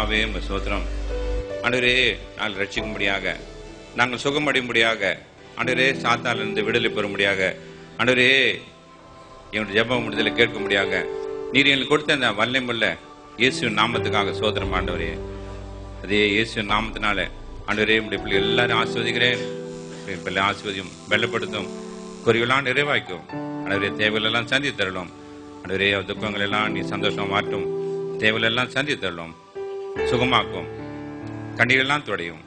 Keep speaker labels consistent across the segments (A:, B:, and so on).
A: பிதாவே உங்க சோத்திரம். ஆண்டவரே, நாங்கள் ரட்சிக்கும்படியாக, நாங்கள் சுகமடையும்படியாக, ஆண்டவரே சாத்தானிலிருந்து விடுதலை பெறும்படியாக, ஆண்டவரே எங்களுடைய ஜெபம் முடிதலை கேட்கும்படியாக நீர் எங்களுக்கு கொடுத்த அந்த வல்லமையுள்ள இயேசுவின் நாமத்துக்காக சோத்திரம் ஆண்டவரே. அதே இயேசுவின் நாமத்தினால ஆண்டவரே உடைய பிள்ளை எல்லாரும் ஆசீர்வதிக்கிறேன். பிள்ளை ஆசீர்வதியும், வெள்ளப்படுத்தும், குறைவெல்லாம் நிறைவாக்கும். ஆண்டவரே தேவைகள் எல்லாம் சந்தி தரலாம். ஆண்டவரே துக்கங்கள் எல்லாம் நீ சந்தோஷமா மாற்றும். தேவைகள் எல்லாம் சந்தி தரலாம், சுகமாக்கும், கண்ணீரெல்லாம் துடையும்.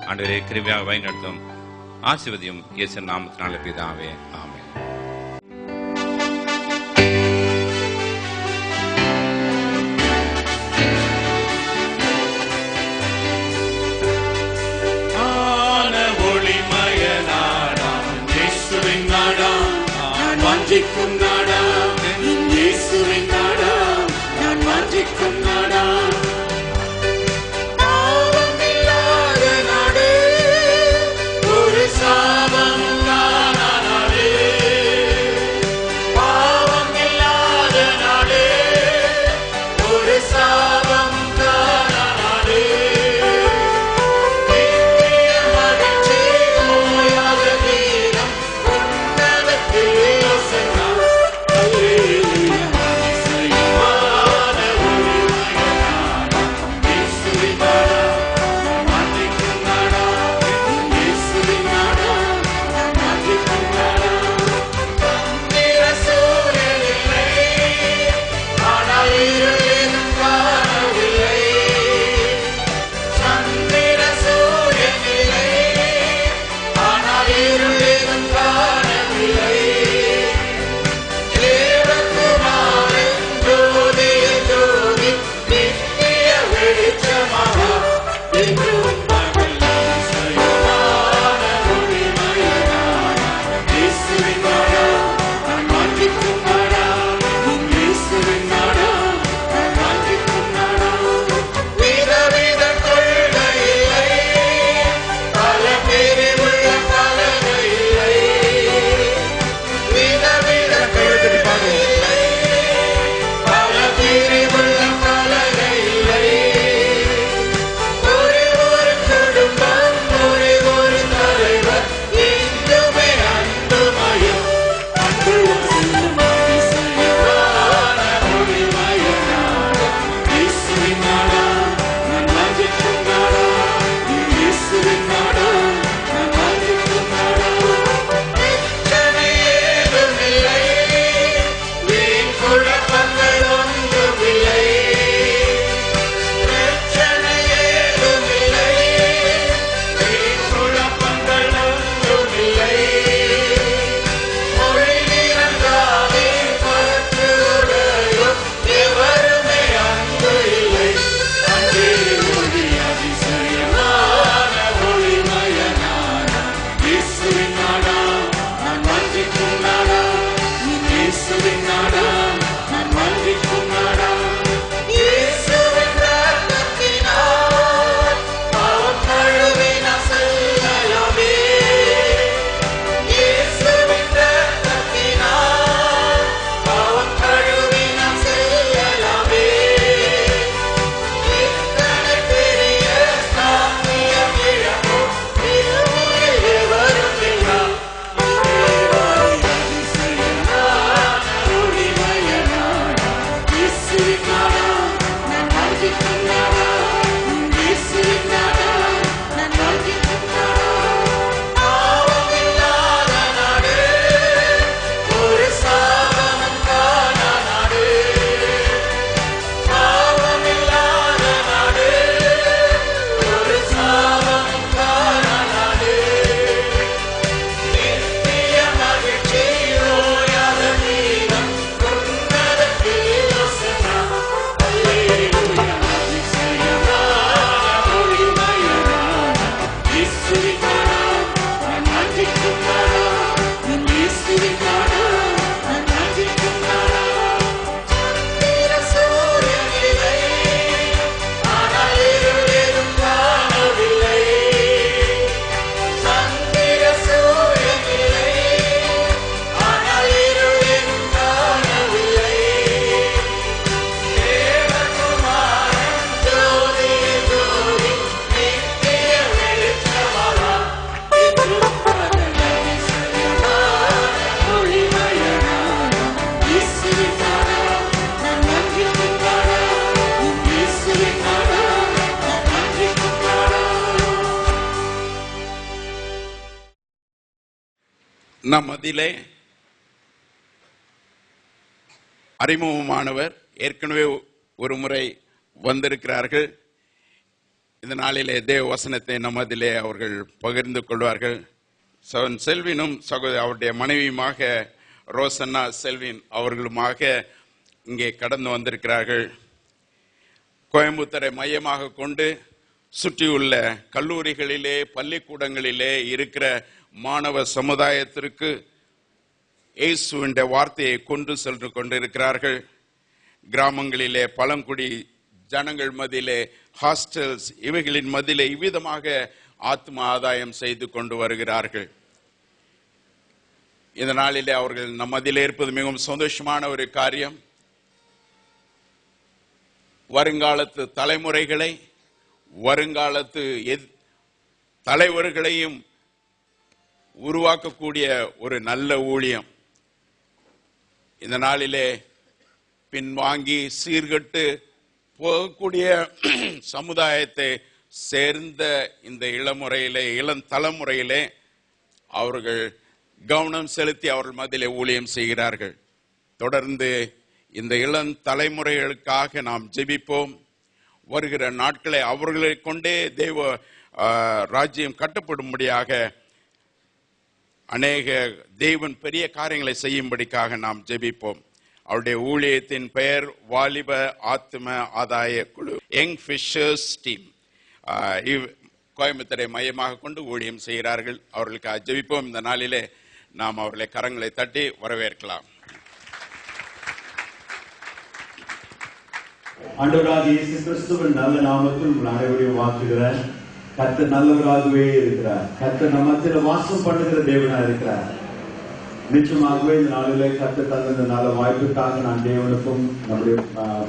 A: ஆண்டவரே கிருபையாக வழி நடத்தும், ஆசீர்வதியும். இயேசு நாமத்தினால பிதாவே, ஆமென்.
B: வாஞ்சிக்கும் நாடா, இயேசுவின் நாடா, நான் வாஞ்சிக்கும் நாடா. பாவம் இல்லாத நாடு, ஒரு சாபம் இல்லாத நாடு.
C: நம் மத்தியிலே அறிமுகமானவர் ஏற்கனவே ஒரு முறை வந்திருக்கிறார்கள். இந்த நாளிலே தேவ வசனத்தை நம் மத்தியிலே அவர்கள் பகிர்ந்து கொள்வார்கள். சகோதரன் செல்வினும் அவருடைய மனைவியுமாக ரோசன்னா செல்வின் அவர்களுமாக இங்கே கடந்து வந்திருக்கிறார்கள். கோயம்புத்தூரை மையமாக கொண்டு சுற்றியுள்ள கல்லூரிகளிலே பள்ளிக்கூடங்களிலே இருக்கிற மாணவ சமுதாயத்திற்கு இயேசுவின் வார்த்தையை கொண்டு சென்று கொண்டிருக்கிறார்கள். கிராமங்களிலே பழங்குடி ஜனங்கள் மத்தியிலே ஹாஸ்டல்ஸ் இவைகளின் மத்தியிலே இவ்விதமாக ஆத்ம ஆதாயம் செய்து கொண்டு வருகிறார்கள். இந்த நாளிலே அவர்கள் நம் மத்தியிலே இருப்பது மிகவும் சந்தோஷமான ஒரு காரியம். வருங்காலத்து தலைமுறைகளை வருங்காலத்து தலைவர்களையும் உருவாக்கக்கூடிய ஒரு நல்ல ஊழியம். இந்த நாளிலே பின்வாங்கி சீர்கட்டு போகக்கூடிய சமுதாயத்தை சேர்ந்த இந்த இளம் தலைமுறையிலே அவர்கள் கவனம் செலுத்தி அவர்கள் மத்தியிலே ஊழியம் செய்கிறார்கள். தொடர்ந்து இந்த இளம் தலைமுறைகளுக்காக நாம் ஜெபிப்போம். வருகிற நாட்களை அவர்களை கொண்டே தேவ ராஜ்யம் கட்டப்படும்படியாக அநேக தேவன் பெரிய காரியங்களை செய்யும்படிக்காக நாம் ஜெபிப்போம். அவருடைய ஊழியத்தின் பெயர் வாலிப ஆத்ம ஆதாய குழு, யங் ஃபிஷர்ஸ் டீம். கோயம்புத்தூரை மையமாக கொண்டு ஊழியம் செய்கிறார்கள். அவர்களுக்கு ஜெபிப்போம். இந்த நாளிலே நாம் அவர்களை கரங்களை தட்டி வரவேற்கலாம்.
D: ஆண்டவராகிய இயேசு கிறிஸ்துவின் நல்ல நாமத்தில் உங்கள் அனைவரையும் வாழ்த்துகிறேன். கர்த்தர் நல்லவராகவே இருக்கிறார். கர்த்தர் நம்ம மத்தியில வாசம் பண்ணுகிற தேவனா இருக்கிறார். நிச்சயமாகவே இந்த நாளிலே கர்த்தர் தந்த இந்த நல்ல வாய்ப்புக்காக நான் தேவனுக்கும் நம்முடைய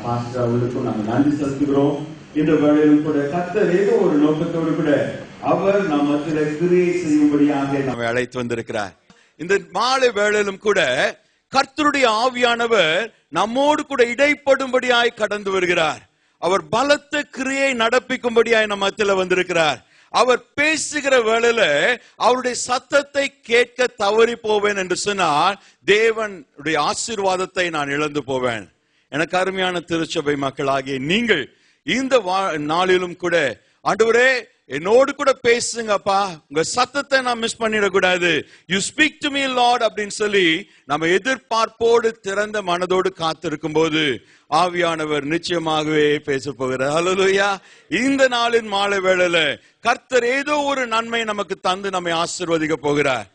D: பாஸ்டர் அவர்களுக்கும் நாங்கள் நன்றி செலுத்துகிறோம். இந்த வேளையிலும் கூட கர்த்தர் ஏதோ ஒரு நோக்கத்தோடு கூட அவர் நம் மத்தியில கிரியை செய்யும்படியாக நம்மை அழைத்து வந்திருக்கிறார். இந்த மாலை வேளையிலும் கூட கர்த்தருடைய ஆவியானவர் நம்மோடு கூட இடைப்படும்படியாய் கடந்து வருகிறார். அவர் பலத்த கிரியை நடப்பிக்கும்படியாய் நம்ம மத்தியில வந்திருக்கிறார். அவர் பேசுகிற வேளையில அவருடைய சத்தத்தை கேட்க தவறி போவேன் என்று சொன்னால் தேவனுடைய ஆசீர்வாதத்தை நான் இழந்து போவேன். எனக்கு அருமையான திருச்சபை மக்களாகிய நீங்கள் இந்த நாளிலும் கூட ஆண்டவரே என்னோடு கூட பேசுங்கப்பா, உங்க சத்தத்தை நான் மிஸ் பண்ணிடக்கூடாது, you speak to me Lord அப்படின்னு சொல்லி நம்ம எதிர்பார்ப்போடு திறந்த மனதோடு காத்திருக்கும் போது ஆவியானவர் நிச்சயமாகவே பேச போகிறார். ஹல்லேலூயா. இந்த நாளின் மாலை வேளையில கர்த்தர் ஏதோ ஒரு நன்மை நமக்கு தந்து நம்மை ஆசீர்வதிக்க போகிறார்.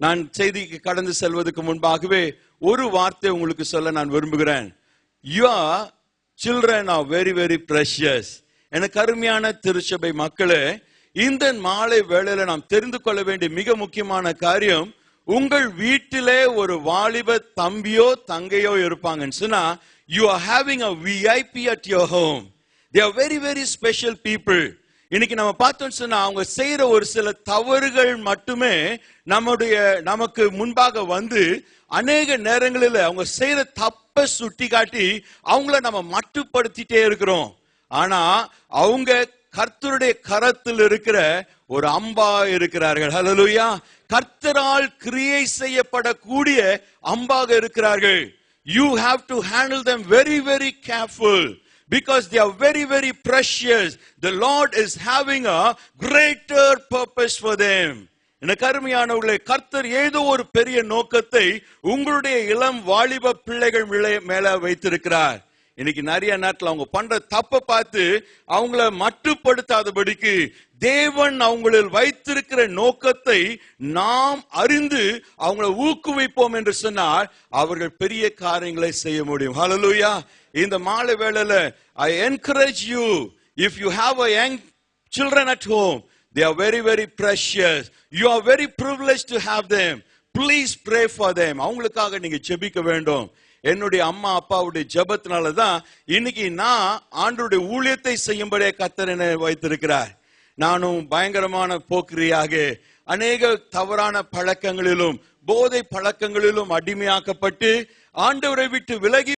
D: நான் செய்திக்கு கடந்து செல்வதற்கு முன்பாகவே ஒரு வார்த்தை உங்களுக்கு சொல்ல நான் விரும்புகிறேன். Your children are very very precious. எனக்கு அருமையான திருச்சபை மக்களே, இந்த மாலை வேளையில நாம் தெரிந்து கொள்ள வேண்டிய மிக முக்கியமான காரியம், உங்கள் வீட்டிலே ஒரு வாலிப தம்பியோ தங்கையோ இருப்பாங்கன்னு சொன்னா, you are having a VIP at your home. They are very very special people. இன்னைக்கு நம்ம பார்த்தோம்னு சொன்னா அவங்க செய்யற ஒரு சில தவறுகள் மட்டுமே நமக்கு முன்பாக வந்து அநேக நேரங்களில் அவங்க செய்யற தப்ப சுட்டி காட்டி அவங்கள நம்ம மட்டுப்படுத்திட்டே இருக்கிறோம். ஆனா அவங்க கர்த்தருடைய கரத்தில் இருக்கிற ஒரு அம்பா இருக்கிறார்கள். ஹல்லேலூயா. கர்த்தரால் கிரியை செய்யப்படக்கூடிய அம்பாக இருக்கிறார்கள். You have to handle them very very careful because they are very very precious. The Lord is having a greater purpose for them. எனக்கு அருமையானவர்களே, கர்த்தர் ஏதோ ஒரு பெரிய நோக்கத்தை உங்களுடைய இளம் வாலிப பிள்ளைகள் மேல வைத்திருக்கிறார். இன்னைக்கு நிறைய நாட்கள் அவங்க பண்ற தப்ப பார்த்து அவங்கள மட்டுப்படுத்தாதபடிக்கு தேவன் அவங்களில் வைத்திருக்கிற நோக்கத்தை நாம் அறிந்து அவங்களை ஊக்குவிப்போம் என்று சொன்னால் அவர்கள் பெரிய காரியங்களை செய்ய முடியும். ஹல்லேலூயா. இந்த மாலை வேளையில I encourage you, if you have a young children at home, they are very very precious. You are very privileged to have them. Please pray for them. அவங்களுக்காக நீங்க ஜெபிக்க வேண்டும். என்னுடைய அம்மா அப்பாவுடைய ஜெபத்தினாலதான் இன்னைக்கு நான் ஆண்டவருடைய ஊழியத்தை செய்யும்படியே கர்த்தர் என்னை வைத்திருக்கிறார். நானும் பயங்கரமான போக்கிரியாக அநேக தவறான பழக்கங்களிலும் போதை பழக்கங்களிலும் அடிமையாக்கப்பட்டு ஆண்டவரை விட்டு விலகி